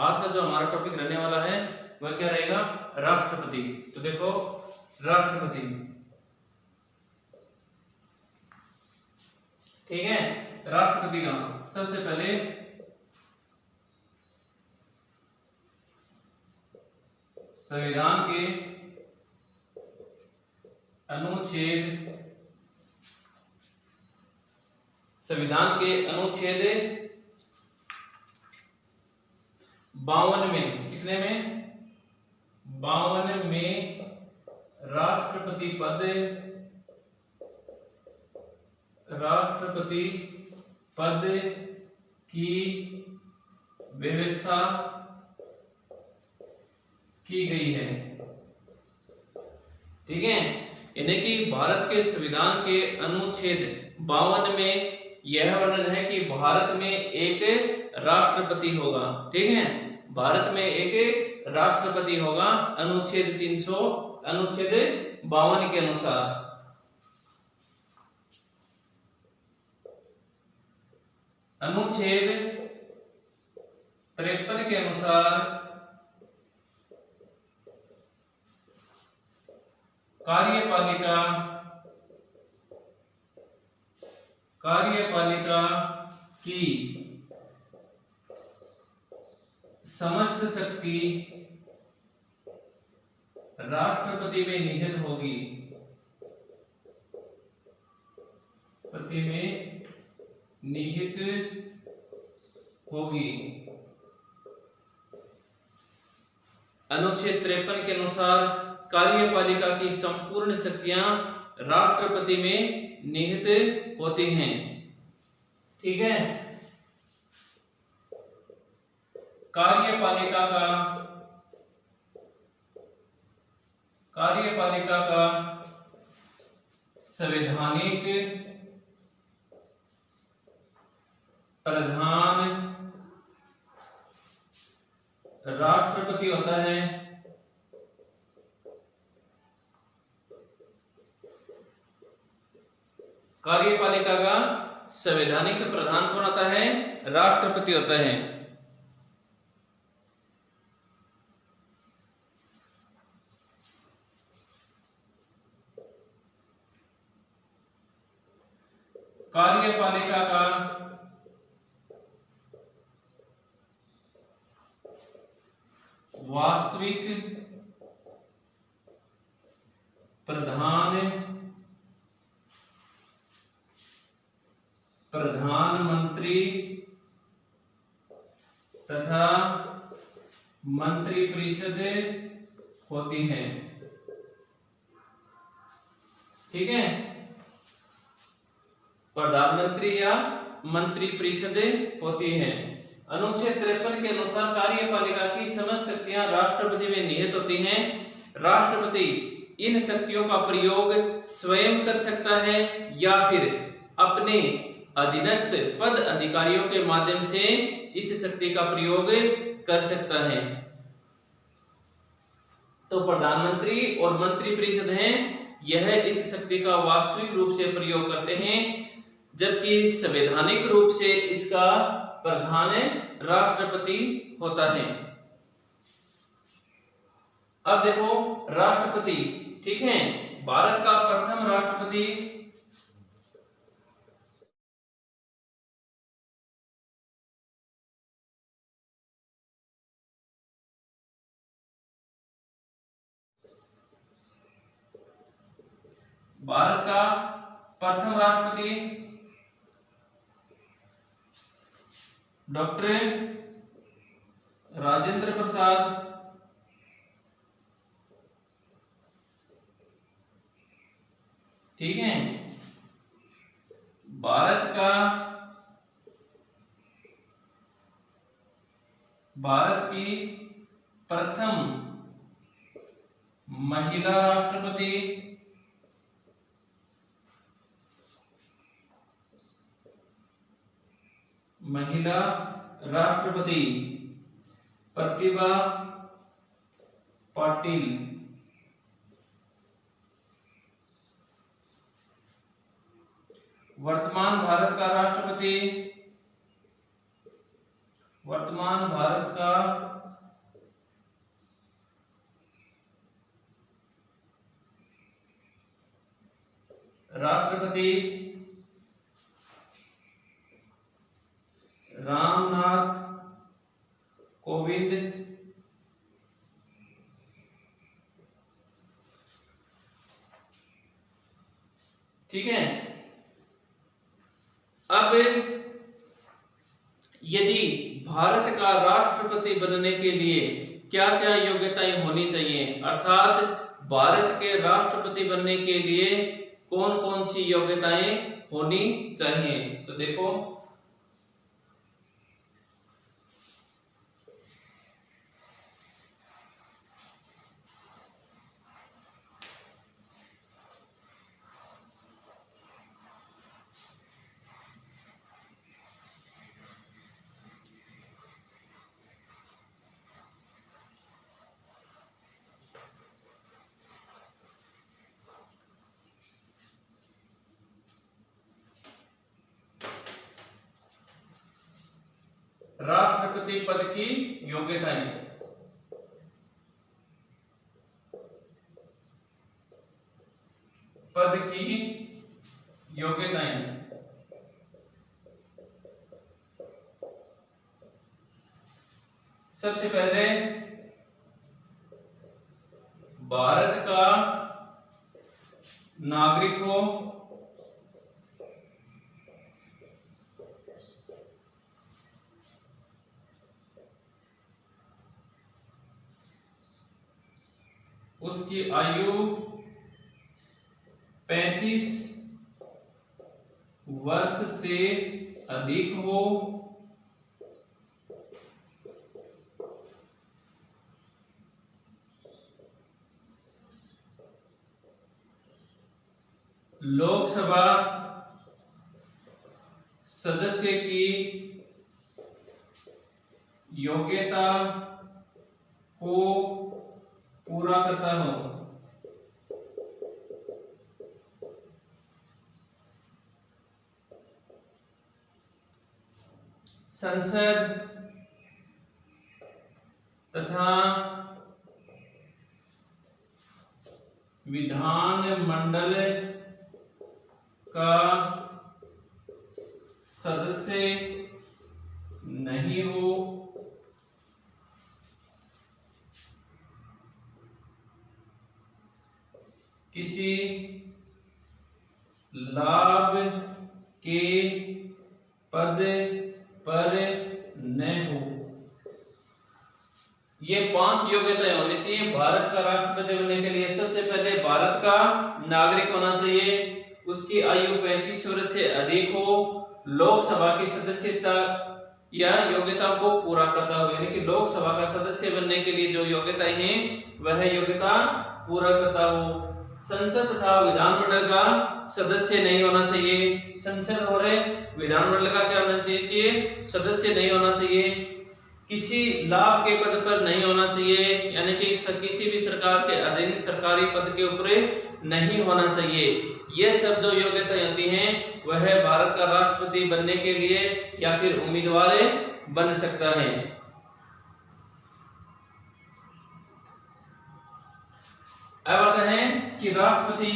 आज का जो हमारा टॉपिक रहने वाला है वह क्या रहेगा, राष्ट्रपति। तो देखो राष्ट्रपति, ठीक है। राष्ट्रपति का सबसे पहले संविधान के अनुच्छेद 52 में, कितने में, 52 में राष्ट्रपति पद की व्यवस्था की गई है, ठीक है। यानी कि भारत के संविधान के अनुच्छेद 52 में यह वर्णन है कि भारत में एक राष्ट्रपति होगा, ठीक है। भारत में एक राष्ट्रपति होगा अनुच्छेद 52 के अनुसार। अनुच्छेद 53 के अनुसार कार्यपालिका की समस्त शक्ति राष्ट्रपति में निहित होगी, अनुच्छेद 53 के अनुसार कार्यपालिका की संपूर्ण शक्तियां राष्ट्रपति में निहित होती हैं, ठीक है। कार्यपालिका का संवैधानिक प्रधान राष्ट्रपति होता है। कार्यपालिका का संवैधानिक प्रधान कौन होता है, राष्ट्रपति होता है। कार्यपालिका का वास्तविक प्रधानमंत्री तथा मंत्रिपरिषद होती है, ठीक है। प्रधानमंत्री या मंत्रिपरिषद होती है। अनुच्छेद 53 के अनुसार कार्यपालिका की समस्त शक्तियां राष्ट्रपति में निहित होती हैं। राष्ट्रपति इन शक्तियों का प्रयोग स्वयं कर सकता है या फिर अपने अधीनस्थ पद अधिकारियों के माध्यम से इस शक्ति का प्रयोग कर सकता है। तो प्रधानमंत्री और मंत्रिपरिषद हैं, यह इस शक्ति का वास्तविक रूप से प्रयोग करते हैं, जबकि संवैधानिक रूप से इसका प्रधान राष्ट्रपति होता है। अब देखो राष्ट्रपति, ठीक है। भारत का प्रथम राष्ट्रपति डॉक्टर राजेंद्र प्रसाद, ठीक है। भारत की प्रथम महिला राष्ट्रपति प्रतिभा पाटिल, वर्तमान भारत का राष्ट्रपति रामनाथ कोविंद ठीक है। अब यदि भारत का राष्ट्रपति बनने के लिए क्या क्या योग्यताएं होनी चाहिए, अर्थात भारत के राष्ट्रपति बनने के लिए कौन कौन सी योग्यताएं होनी चाहिए, तो देखो राष्ट्रपति पद की योग्यताएं। पद की योग्यताएं, सबसे पहले भारत का नागरिक हो, उसकी आयु 35 वर्ष से अधिक हो, लोकसभा सदस्य की योग्यता को पूरा करता हो, संसद तथा विधान मंडल का सदस्य नहीं हो, किसी लाभ के पद पर न हो। ये 5 योग्यताएं होनी चाहिए भारत का राष्ट्रपति बनने के लिए। सबसे पहले भारत का नागरिक होना चाहिए, उसकी आयु 35 वर्ष से अधिक हो, लोकसभा की सदस्यता या योग्यता को पूरा करता हो, यानी कि लोकसभा का सदस्य बनने के लिए जो योग्यताएं हैं वह योग्यता पूरा करता हो। संसद तथा विधानमंडल का सदस्य नहीं होना चाहिए, संसद और विधानमंडल का क्या होना चाहिए, सदस्य नहीं होना चाहिए। किसी लाभ के पद पर नहीं होना चाहिए, यानी कि किसी भी सरकार के अधीन सरकारी पद के ऊपर नहीं होना चाहिए। यह सब जो योग्यताएं होती हैं वह भारत का राष्ट्रपति बनने के लिए या फिर उम्मीदवार बन सकता है। अब आते हैं कि राष्ट्रपति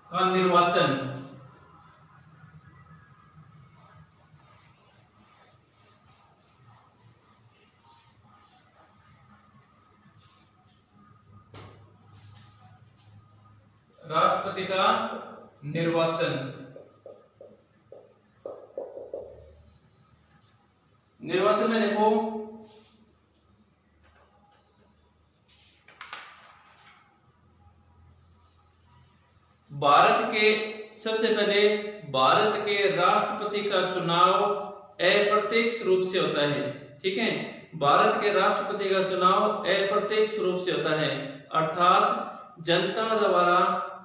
का निर्वाचन। राष्ट्रपति का निर्वाचन, निर्वाचन में देखो भारत के सबसे पहले भारत के राष्ट्रपति का चुनाव अप्रत्यक्ष रूप से होता है। ठीक है, भारत के राष्ट्रपति का चुनाव अप्रत्यक्ष रूप से होता है, अर्थात जनता द्वारा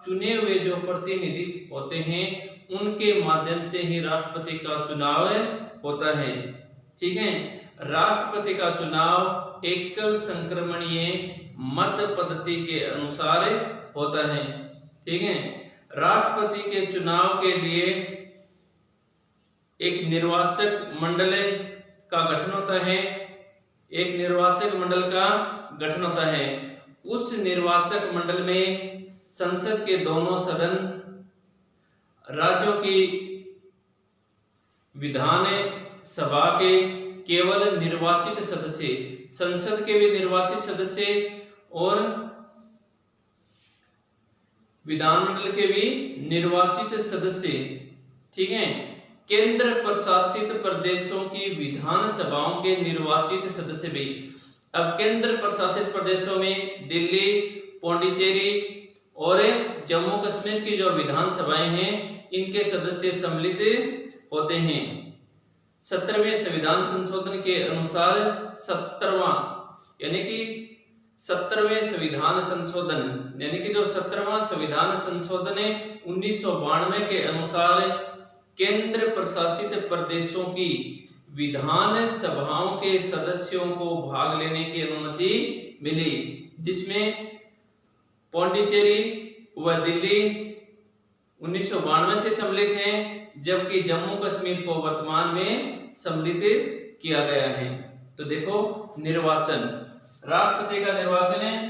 चुने हुए जो प्रतिनिधि होते हैं उनके माध्यम से ही राष्ट्रपति का चुनाव होता है। ठीक है, राष्ट्रपति का चुनाव एकल संक्रमणीय मत पद्धति के अनुसार होता है। ठीक है, राष्ट्रपति के चुनाव के लिए एक निर्वाचक मंडल का गठन होता है, एक निर्वाचक मंडल का गठन होता है। उस निर्वाचक मंडल में संसद के दोनों सदन राज्यों की विधान सभा के केवल निर्वाचित सदस्य, संसद के भी निर्वाचित सदस्य और विधानमंडल के भी निर्वाचित सदस्य, ठीक है। केंद्र प्रशासित प्रदेशों की विधानसभाओं के निर्वाचित सदस्य भी। अब केंद्र प्रशासित प्रदेशों में दिल्ली, पौंडीचेरी और जम्मू कश्मीर की जो विधानसभाएं हैं इनके सदस्य सम्मिलित होते हैं। 17वें संविधान संशोधन के अनुसार 17वां यानी कि 17वें संविधान संशोधन यानी कि जो 17वां संविधान संशोधन है 1992 के अनुसार केंद्र प्रशासित प्रदेशों की विधान सभाओं के सदस्यों को भाग लेने की अनुमति मिली, जिसमें पौंडीचेरी व दिल्ली 1992 से सम्मिलित हैं, जबकि जम्मू कश्मीर को वर्तमान में सम्मिलित किया गया है। तो देखो निर्वाचन, राष्ट्रपति का निर्वाचन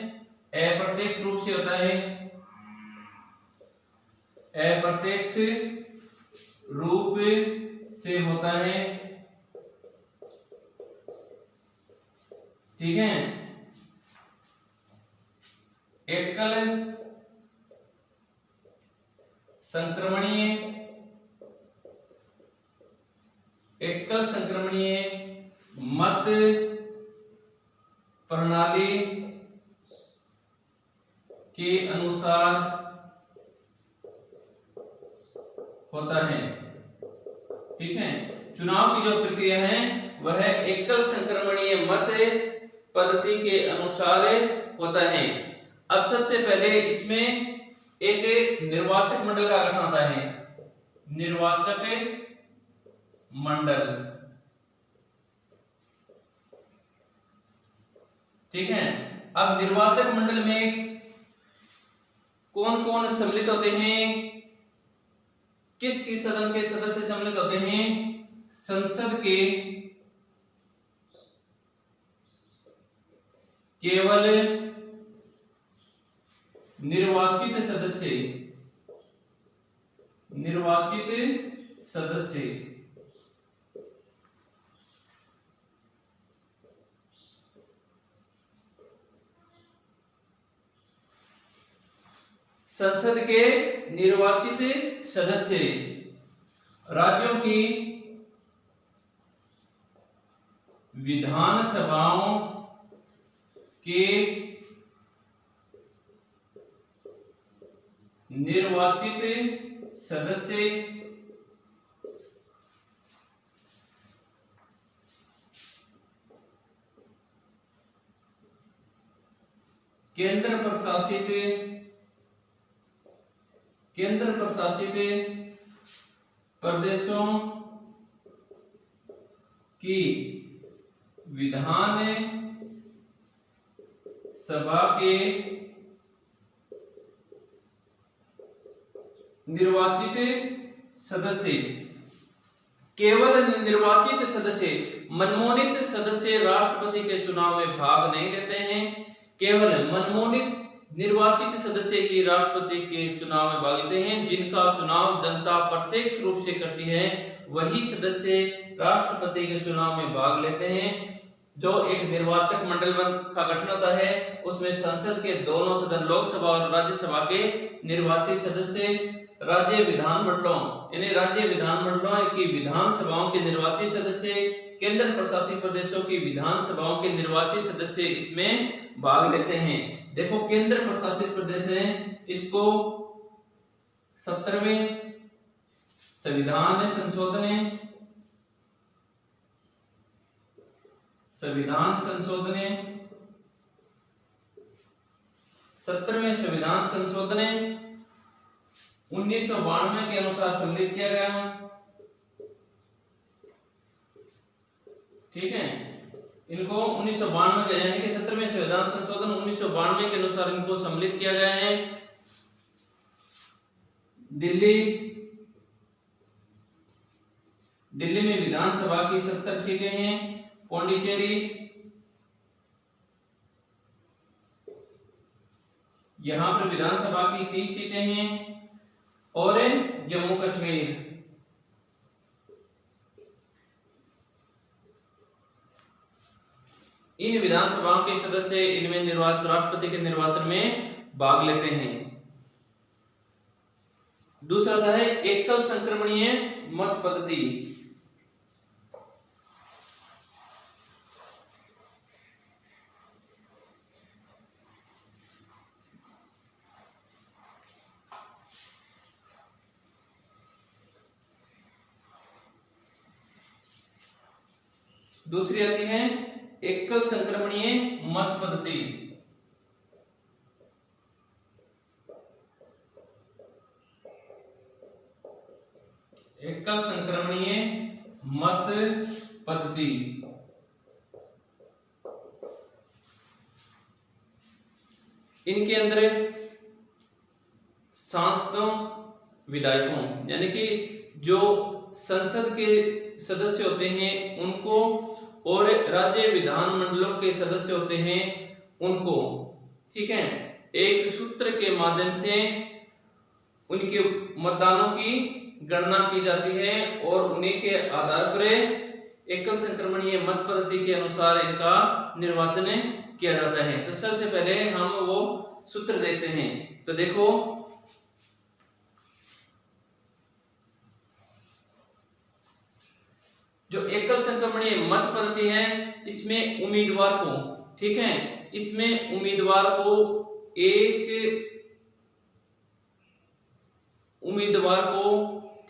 अप्रत्यक्ष रूप से होता है, अप्रत्यक्ष रूप से होता है, ठीक है। एकल संक्रमणीय मत प्रणाली के अनुसार होता है, ठीक है। चुनाव की जो प्रक्रिया है वह एकल संक्रमणीय मत पद्धति के अनुसार होता है। अब सबसे पहले इसमें एक निर्वाचक मंडल का गठन होता है, निर्वाचक मंडल, ठीक है। अब निर्वाचक मंडल में कौन कौन सम्मिलित होते हैं, किस किस सदन के सदस्य सम्मिलित होते हैं? संसद के केवल निर्वाचित सदस्य संसद के निर्वाचित सदस्य राज्यों की विधानसभाओं के निर्वाचित सदस्य केंद्र प्रशासित प्रदेशों की विधान सभा के निर्वाचित सदस्य, केवल निर्वाचित सदस्य, मनमोनित सदस्य राष्ट्रपति के चुनाव में भाग नहीं लेते हैं। केवल मनमोनित निर्वाचित सदस्य ही राष्ट्रपति के चुनाव में भाग लेते हैं। जिनका चुनाव जनता प्रत्यक्ष रूप से करती है वही सदस्य राष्ट्रपति के चुनाव में भाग लेते हैं। जो एक निर्वाचक मंडल का गठन होता है उसमें संसद के दोनों सदन, लोकसभा और राज्यसभा के निर्वाचित सदस्य, राज्य विधानमंडलों यानी राज्य विधानमंडलों की विधानसभाओं के निर्वाचित सदस्य, केंद्र प्रशासित प्रदेशों की विधानसभाओं के निर्वाचित सदस्य इसमें भाग लेते हैं। देखो केंद्र प्रशासित प्रदेश है, इसको 17वें संविधान संशोधन 17वें संविधान संशोधन 1992 के अनुसार सम्मिलित किया गया, ठीक है। इनको 1992 के यानी कि 17वें संविधान संशोधन 1992 के अनुसार इनको सम्मिलित किया गया है। दिल्ली में विधानसभा की 70 सीटें हैं। पौंडीचेरी यहाँ पर विधानसभा की 30 सीटें हैं। और जम्मू कश्मीर। इन विधानसभाओं के सदस्य इनमें निर्वाचित राष्ट्रपति के निर्वाचन में भाग लेते हैं। दूसरा था है एकल संक्रमणीय मत पद्धति। दूसरी आती है एकल संक्रमणीय मत पद्धति। एकल संक्रमणीय मत पद्धति इनके अंदर सांसदों विधायकों यानी कि जो संसद के सदस्य होते हैं उनको और राज्य विधानमंडलों के सदस्य होते हैं उनको, ठीक है, एक सूत्र के माध्यम से उनके मतदानों की गणना की जाती है और उन्हीं के आधार पर एकल संक्रमणीय मत पद्धति के अनुसार इनका निर्वाचन किया जाता है। तो सबसे पहले हम वो सूत्र देखते हैं। तो देखो, जो एकल संक्रमणीय मत पद्धति है इसमें उम्मीदवार को, ठीक है, इसमें उम्मीदवार को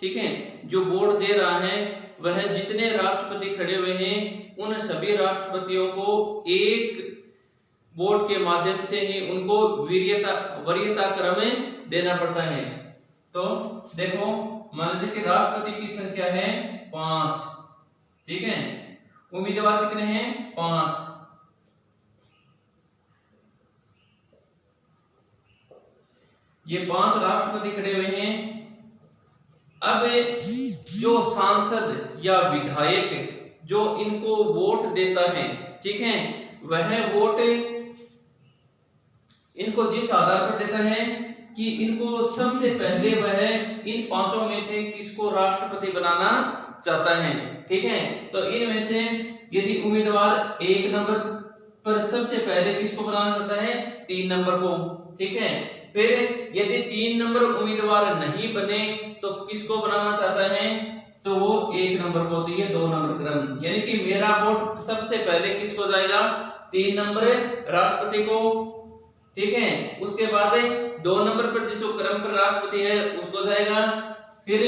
ठीक है, जो वोट दे रहा है वह जितने राष्ट्रपति खड़े हुए हैं उन सभी राष्ट्रपतियों को एक वोट के माध्यम से ही उनको वरीयता क्रम देना पड़ता है। तो देखो, मान लीजिए कि राष्ट्रपति की संख्या है 5, ठीक है, उम्मीदवार कितने हैं? 5। ये 5 राष्ट्रपति खड़े हुए हैं। अब जो सांसद या विधायक जो इनको वोट देता है, ठीक है, वह वोट इनको जिस आधार पर देता है कि इनको सबसे पहले वह इन 5 में से किसको राष्ट्रपति बनाना चाहता है, ठीक है। तो इनमें से यदि उम्मीदवार 1 नंबर पर सबसे पहले किसको बनाना चाहता है? 3 नंबर को, ठीक है। फिर यदि 3 नंबर उम्मीदवार नहीं बने तो किसको बनाना चाहता है? तो वो 1 नंबर को, तो ये 2 नंबर क्रम, यानी कि मेरा वोट सबसे पहले किसको जाएगा? 3 नंबर राष्ट्रपति को, ठीक है। उसके बाद 2 नंबर पर जिस क्रम पर राष्ट्रपति है उसको जाएगा। फिर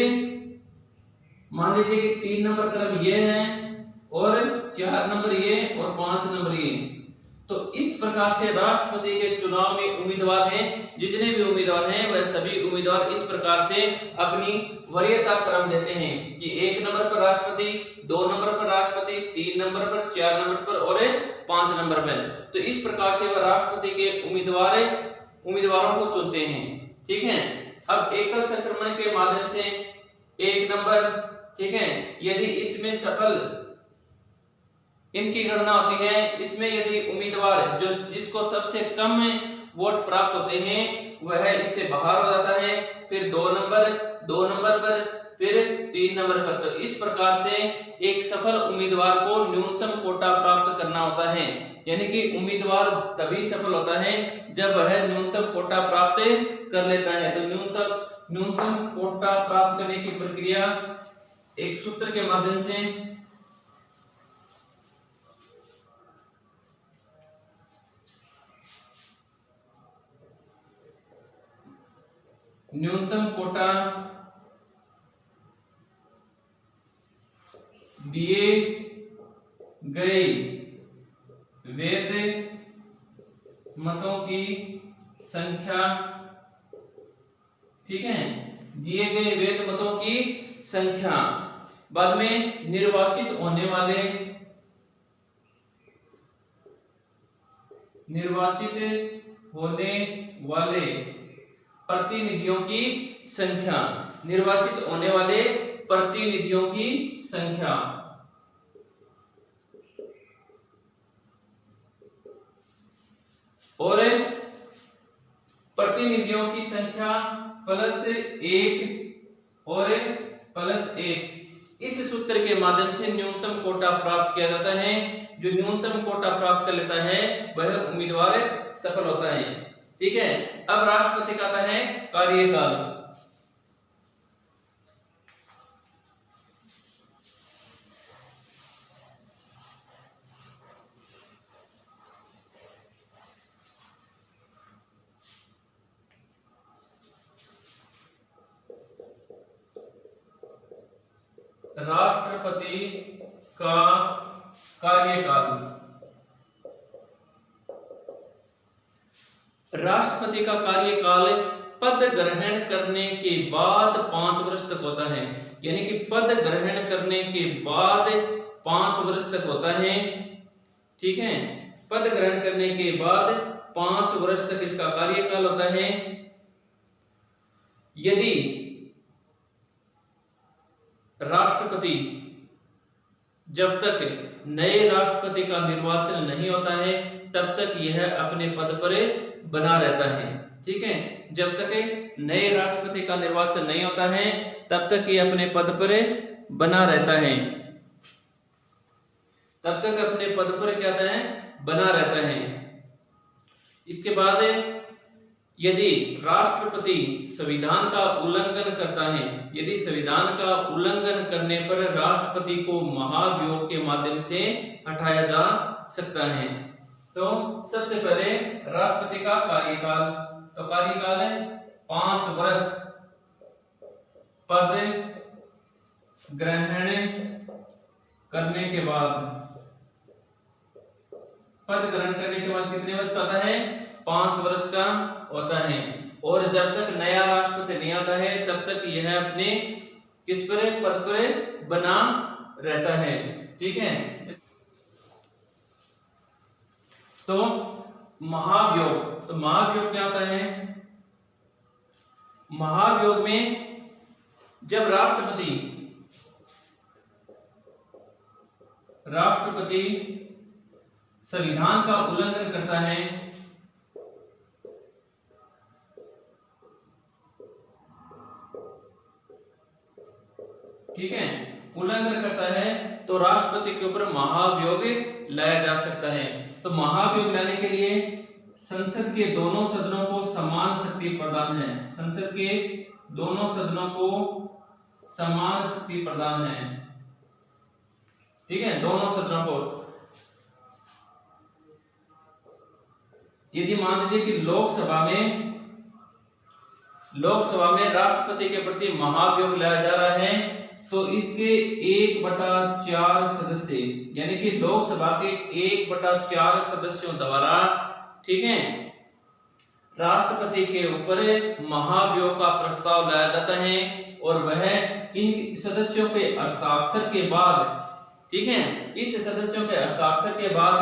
मान लीजिए कि 3 नंबर क्रम ये है और 4 नंबर ये और 5 नंबर ये। तो इस प्रकार से राष्ट्रपति के चुनाव में उम्मीदवार हैं, जितने भी उम्मीदवार हैं वह सभी उम्मीदवार इस प्रकार से अपनी वरीयता क्रम देते हैं कि 1 नंबर पर राष्ट्रपति, 2 नंबर पर राष्ट्रपति, 3 नंबर पर, 4 नंबर पर और 5 नंबर पर। तो इस प्रकार से वह राष्ट्रपति के उम्मीदवारों को चुनते हैं, ठीक है। अब एकल संक्रमण के माध्यम से 1 नंबर, ठीक है, यदि इसमें सफल इनकी गणना होती है, इसमें यदि उम्मीदवार जो जिसको सबसे कम वोट प्राप्त होते हैं वह इससे बाहर हो जाता है। फिर 2 नंबर पर, फिर 3 नंबर पर। तो इस प्रकार से एक सफल उम्मीदवार को न्यूनतम कोटा प्राप्त करना होता है, यानी कि उम्मीदवार तभी सफल होता है जब वह न्यूनतम कोटा प्राप्त कर लेता है। तो न्यूनतम कोटा प्राप्त करने की प्रक्रिया एक सूत्र के माध्यम से न्यूनतम कोटा दिए गए वैध मतों की संख्या, ठीक है, दिए गए वैध मतों की संख्या, बाद में निर्वाचित होने वाले प्रतिनिधियों की संख्या, निर्वाचित होने वाले प्रतिनिधियों की संख्या। और प्रतिनिधियों की संख्या प्लस 1 और प्लस 1, इस सूत्र के माध्यम से न्यूनतम कोटा प्राप्त किया जाता है। जो न्यूनतम कोटा प्राप्त कर लेता है वह उम्मीदवार सफल होता है। ठीक है, अब राष्ट्रपति का आता है कार्यकाल। राष्ट्रपति का कार्यकाल। राष्ट्रपति का कार्यकाल पद ग्रहण करने के बाद 5 वर्ष तक होता है, यानी कि पद ग्रहण करने के बाद 5 वर्ष तक होता है। ठीक है, पद ग्रहण करने के बाद 5 वर्ष तक इसका कार्यकाल होता है। यदि राष्ट्रपति जब तक नए राष्ट्रपति का निर्वाचन नहीं होता है तब तक यह अपने पद पर बना रहता है। ठीक है, जब तक नए राष्ट्रपति का निर्वाचन नहीं होता है तब तक ये अपने पद पर बना रहता है, तब तक अपने पद पर क्या होता है, बना रहता है। इसके बाद यदि राष्ट्रपति संविधान का उल्लंघन करता है, यदि संविधान का उल्लंघन करने पर राष्ट्रपति को महाभियोग के माध्यम से हटाया जा सकता है। तो सबसे पहले राष्ट्रपति का कार्यकाल, तो कार्यकाल है 5 वर्ष पद ग्रहण करने के बाद, पद ग्रहण करने के बाद कितने वर्ष का होता है, 5 वर्ष का होता है। और जब तक नया राष्ट्रपति नहीं आता है तब तक यह अपने किस पर, पद पर बना रहता है। ठीक है, तो महाभियोग, तो महाभियोग क्या होता है, महाभियोग में जब राष्ट्रपति संविधान का उल्लंघन करता है, ठीक है, उल्लंघन करता है तो राष्ट्रपति के ऊपर महाभियोग लाया जा सकता है। तो महाभियोग लाने के लिए संसद के दोनों सदनों को समान शक्ति प्रदान है, संसद के दोनों सदनों को समान शक्ति प्रदान है। ठीक है, दोनों सदनों को। यदि मान लीजिए कि लोकसभा में राष्ट्रपति के प्रति महाभियोग लाया जा रहा है तो इसके 1/4 सदस्य, यानी कि लोकसभा के 1/4 सदस्यों द्वारा, ठीक है, राष्ट्रपति के ऊपर महाभियोग का प्रस्ताव लाया जाता है और वह इन सदस्यों के हस्ताक्षर के बाद, ठीक है, इस सदस्यों के हस्ताक्षर के बाद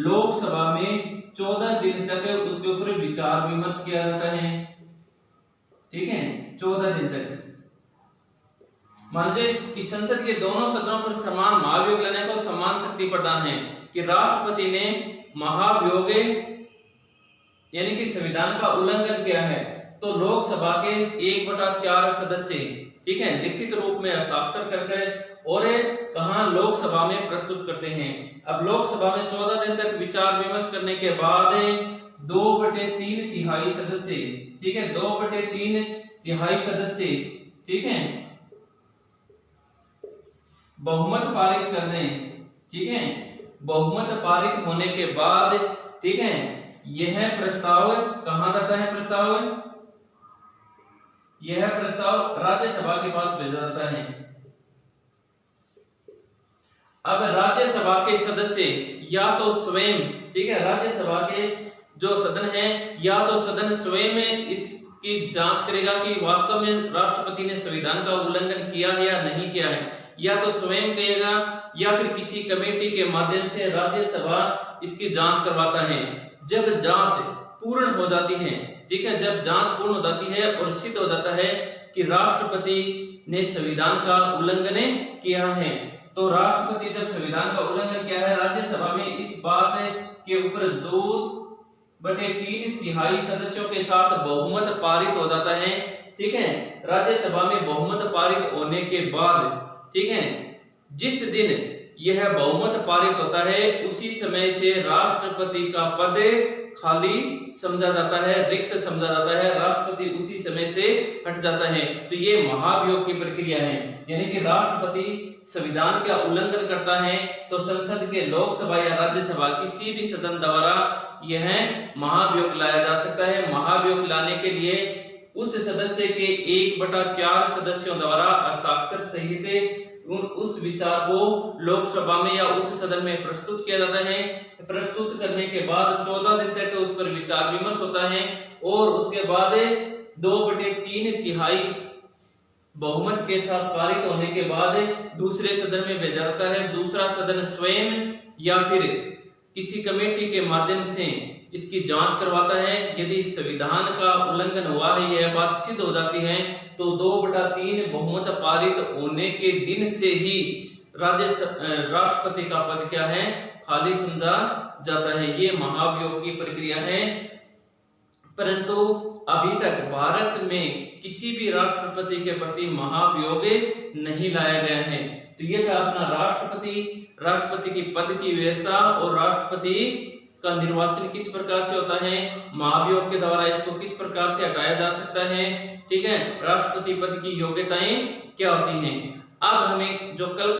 लोकसभा में 14 दिन तक उसके ऊपर विचार विमर्श किया जाता है। ठीक है, 14 दिन तक। मान लीजिए कि संसद के दोनों सदनों पर समान महाभियोग लाने को समान शक्ति प्रदान है कि राष्ट्रपति ने महाभियोग यानी कि संविधान का उल्लंघन किया है तो लोकसभा के 1/4 सदस्य, ठीक है, लिखित रूप में हस्ताक्षर करके और कहां, लोकसभा में प्रस्तुत करते हैं। अब लोकसभा में 14 दिन तक विचार विमर्श करने के बाद 2/3 तिहाई सदस्य, ठीक है, 2/3 तिहाई सदस्य, ठीक है, बहुमत पारित कर दें। ठीक है, बहुमत पारित होने के बाद, ठीक है, यह प्रस्ताव कहां जाता है, यह प्रस्ताव राज्यसभा के पास भेजा जाता है। अब राज्यसभा के सदस्य या तो स्वयं, ठीक है, राज्यसभा के जो सदन है या तो सदन स्वयं इसकी जांच करेगा कि वास्तव में राष्ट्रपति ने संविधान का उल्लंघन किया है या नहीं किया है, या तो स्वयं कहेगा या फिर किसी कमेटी के माध्यम से राज्यसभा इसकी जांच करवाता है। जब जांच पूर्ण हो जाती है, ठीक है, जब जांच पूर्ण हो जाती है और सिद्ध हो जाता है कि राष्ट्रपति ने संविधान का उल्लंघन किया है, तो राष्ट्रपति जब संविधान का उल्लंघन किया है, राज्यसभा में इस बात के ऊपर 2/3 तिहाई सदस्यों के साथ बहुमत पारित हो जाता है ठीक है, राज्यसभा में बहुमत पारित होने के बाद, ठीक है, जिस दिन यह बहुमत पारित होता है उसी समय से राष्ट्रपति का पद खाली समझा जाता है, रिक्त समझा जाता है, राष्ट्रपति उसी समय से हट जाता है। तो ये महाभियोग की प्रक्रिया है, यानी कि राष्ट्रपति संविधान का उल्लंघन करता है तो संसद के लोकसभा या राज्यसभा किसी भी सदन द्वारा यह महाभियोग लाया जा सकता है। महाभियोग लाने के लिए उस सदस्य के 1/4 सदस्यों द्वारा हस्ताक्षर सहित उस विचार को लोकसभा में या उस सदन में प्रस्तुत किया जाता है। प्रस्तुत करने के बाद 14 दिन तक उस पर विचार विमर्श होता है और उसके बाद 2/3 बहुमत के साथ पारित होने के बाद दूसरे सदन में भेजा जाता है। दूसरा सदन स्वयं या फिर किसी कमेटी के माध्यम से इसकी जांच करवाता है। यदि संविधान का उल्लंघन हुआ है, यह बात सिद्ध हो जाती है, तो 2/3 बहुमत पारित होने के दिन से ही राष्ट्रपति का पद क्या है, खाली समझा जाता है। ये महाभियोग की प्रक्रिया है। परंतु अभी तक भारत में किसी भी राष्ट्रपति के प्रति महाभियोग नहीं लाया गया है। तो ये था अपना राष्ट्रपति की पद की व्यवस्था और राष्ट्रपति का निर्वाचन किस प्रकार से होता है, महाभियोग के द्वारा इसको किस प्रकार से हटाया जा सकता है, ठीक है, राष्ट्रपति पद की योग्यताएं क्या होती हैं। अब हमें जो कल